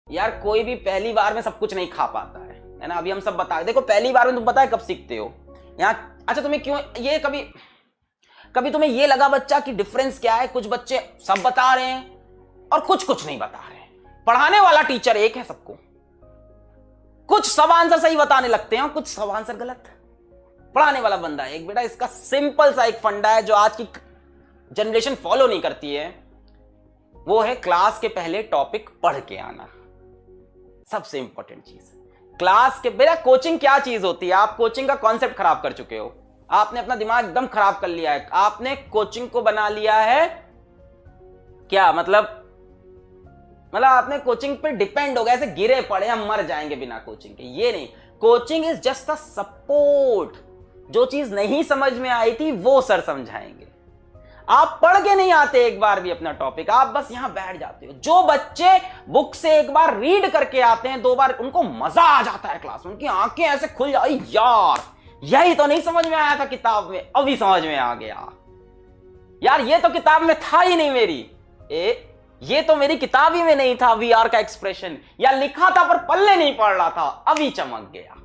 यार कोई भी पहली बार में सब कुछ नहीं खा पाता है ना। अभी हम सब बता, देखो पहली बार में तुम पता है कब सीखते हो यहाँ। अच्छा तुम्हें क्यों ये कभी कभी तुम्हें ये लगा बच्चा कि डिफरेंस क्या है? कुछ बच्चे सब बता रहे हैं और कुछ नहीं बता रहे हैं। पढ़ाने वाला टीचर एक है सबको, कुछ सब आंसर सही बताने लगते हैं और कुछ सब आंसर गलत। पढ़ाने वाला बंदा एक। बेटा इसका सिंपल सा एक फंडा है जो आज की जनरेशन फॉलो नहीं करती है, वो है क्लास के पहले टॉपिक पढ़ के आना। सबसे इंपॉर्टेंट चीज क्लास के। बेटा कोचिंग क्या चीज होती है? आप कोचिंग का कॉन्सेप्ट खराब कर चुके हो, आपने अपना दिमाग एकदम खराब कर लिया है। आपने कोचिंग को बना लिया है क्या मतलब आपने कोचिंग पे डिपेंड हो गए, ऐसे गिरे पड़े हम मर जाएंगे बिना कोचिंग के। ये नहीं, coaching is just a support. जो चीज नहीं समझ में आई थी वो सर समझाएंगे। आप पढ़ के नहीं आते एक बार भी अपना टॉपिक, आप बस यहां बैठ जाते हो। जो बच्चे बुक से एक बार रीड करके आते हैं, 2 बार, उनको मजा आ जाता है क्लास में, उनकी आंखें ऐसे खुल जाती, यार यही तो नहीं समझ में आया था किताब में, अभी समझ में आ गया। यार ये तो किताब में था ही नहीं मेरी, ये तो मेरी किताब ही में नहीं था वीआर का एक्सप्रेशन, या लिखा था पर पल्ले नहीं पड़ रहा था, अभी चमक गया।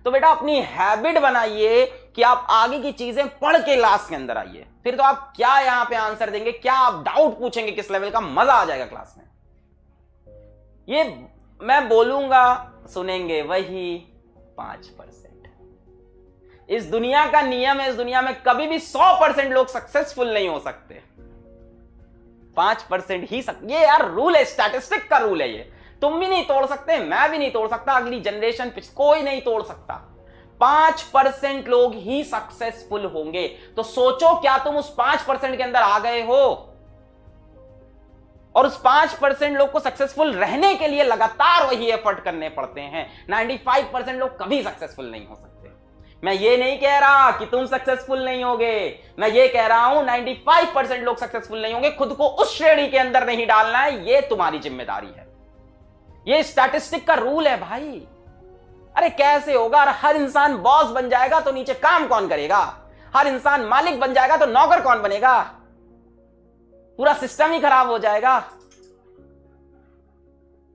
तो बेटा अपनी हैबिट बनाइए कि आप आगे की चीजें पढ़ के क्लास के अंदर आइए। फिर तो आप क्या यहां पे आंसर देंगे, क्या आप डाउट पूछेंगे, किस लेवल का मजा आ जाएगा क्लास में। ये मैं बोलूंगा सुनेंगे वही 5%। इस दुनिया का नियम है, इस दुनिया में कभी भी 100% लोग सक्सेसफुल नहीं हो सकते, 5% ही ये यार रूल है, स्टैटिस्टिक का रूल है ये। तुम भी नहीं तोड़ सकते, मैं भी नहीं तोड़ सकता, अगली जनरेशन कोई नहीं तोड़ सकता। 5% लोग ही सक्सेसफुल होंगे। तो सोचो क्या तुम उस 5% के अंदर आ गए हो? और उस 5% लोग को सक्सेसफुल रहने के लिए लगातार वही एफर्ट करने पड़ते हैं। 95% लोग कभी सक्सेसफुल नहीं हो सकते। मैं ये नहीं कह रहा कि तुम सक्सेसफुल नहीं होगे, मैं ये कह रहा हूं 95% लोग सक्सेसफुल नहीं होंगे। खुद को उस श्रेणी के अंदर नहीं डालना है, ये तुम्हारी जिम्मेदारी है। ये स्टैटिस्टिक का रूल है भाई। अरे कैसे होगा? हर इंसान बॉस बन जाएगा तो नीचे काम कौन करेगा? हर इंसान मालिक बन जाएगा तो नौकर कौन बनेगा? पूरा सिस्टम ही खराब हो जाएगा।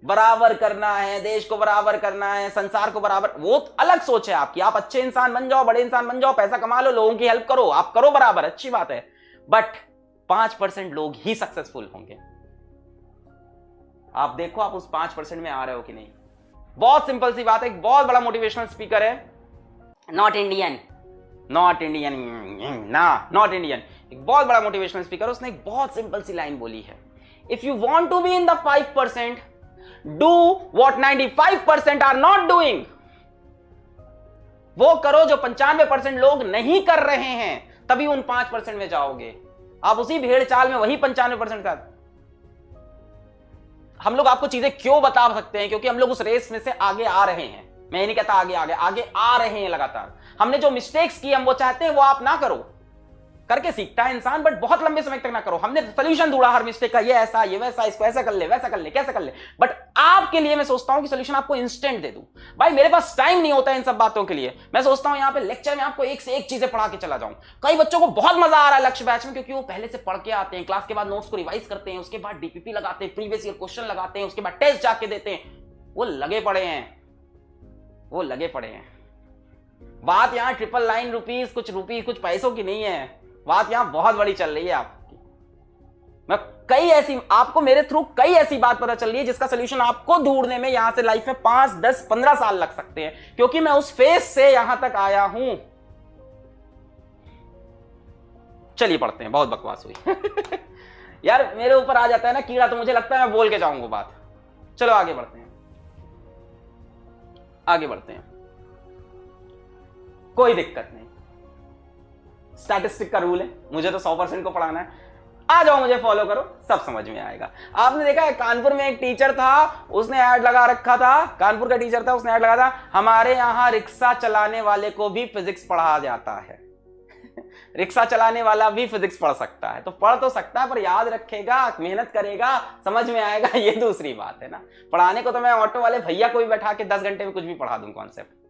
बराबर करना है, देश को बराबर करना है, संसार को बराबर, वो अलग सोच है आपकी। आप अच्छे इंसान बन जाओ, बड़े इंसान बन जाओ, पैसा कमा लो, लोगों की हेल्प करो, आप करो बराबर, अच्छी बात है। बट 5% लोग ही सक्सेसफुल होंगे। आप देखो आप उस 5% में आ रहे हो कि नहीं। बहुत सिंपल सी बात है। एक बहुत बड़ा मोटिवेशनल स्पीकर है, नॉट इंडियन, एक बहुत बड़ा मोटिवेशनल स्पीकर, उसने एक बहुत सिंपल सी लाइन बोली है, if you want to be in the 5%, do what 95% are not doing. वो करो जो 95% लोग नहीं कर रहे हैं, तभी उन 5% में जाओगे। आप उसी भेड़ चाल में वही 95% का। हम लोग आपको चीजें क्यों बता सकते हैं? क्योंकि हम लोग उस रेस में से आगे आ रहे हैं। मैं ये नहीं कहता आगे आ रहे हैं लगातार। हमने जो मिस्टेक्स की हम वो चाहते हैं वो आप ना करो। करके सीखता है इंसान, बट बहुत लंबे समय तक ना करो। हमने सोल्यूशन ढूंढा हर मिस्टेक का, ये ऐसा, ये वैसा, इसको ऐसा कर ले, वैसा कर ले, कैसे कर ले। बट आपके लिए मैं सोचता हूं कि सोल्यूशन आपको इंस्टेंट दे दूं। भाई मेरे पास टाइम नहीं होता है इन सब बातों के लिए। मैं सोचता हूं यहां पे लेक्चर में आपको एक से एक चीजें पढ़ा के चला जाऊं। कई बच्चों को बहुत मजा आ रहा है लक्ष्य बैच में, क्योंकि वो पहले से पढ़ के आते हैं, क्लास के बाद नोट्स को रिवाइज करते हैं, उसके बाद डीपीपी लगाते हैं, प्रीवियस ईयर क्वेश्चन लगाते हैं, उसके बाद टेस्ट जाके देते हैं। वो लगे पड़े हैं। बात यहां ट्रिपल लाइन रुपीज कुछ पैसों की नहीं है। बात यहां बहुत बड़ी चल रही है आपकी। मैं आपको मेरे थ्रू कई ऐसी बात पता चल रही है जिसका सोल्यूशन आपको ढूंढने में यहां से लाइफ में 5, 10, 15 साल लग सकते हैं, क्योंकि मैं उस फेज से यहां तक आया हूं। चलिए पढ़ते हैं, बहुत बकवास हुई। यार मेरे ऊपर आ जाता है ना कीड़ा, तो मुझे लगता है मैं बोल के जाऊंगा बात। चलो आगे बढ़ते हैं। कोई दिक्कत नहीं, स्टैटिस्टिक का रूल है, मुझे तो 100% को पढ़ाना है। आ जाओ, मुझे फॉलो करो, सब समझ में आएगा। आपने देखा है कानपुर में एक टीचर था, उसने ऐड लगा रखा था, कानपुर का टीचर था, उसने ऐड लगा था, हमारे यहां रिक्शा चलाने वाले को भी फिजिक्स पढ़ाया जाता है। रिक्शा चलाने वाला भी फिजिक्स पढ़ सकता है। तो पढ़ तो सकता है, पर याद रखेगा, मेहनत करेगा, समझ में आएगा, ये दूसरी बात है ना। पढ़ाने को तो मैं ऑटो वाले भैया को भी बैठा के 10 घंटे में कुछ भी पढ़ा दूं कॉन्सेप्ट।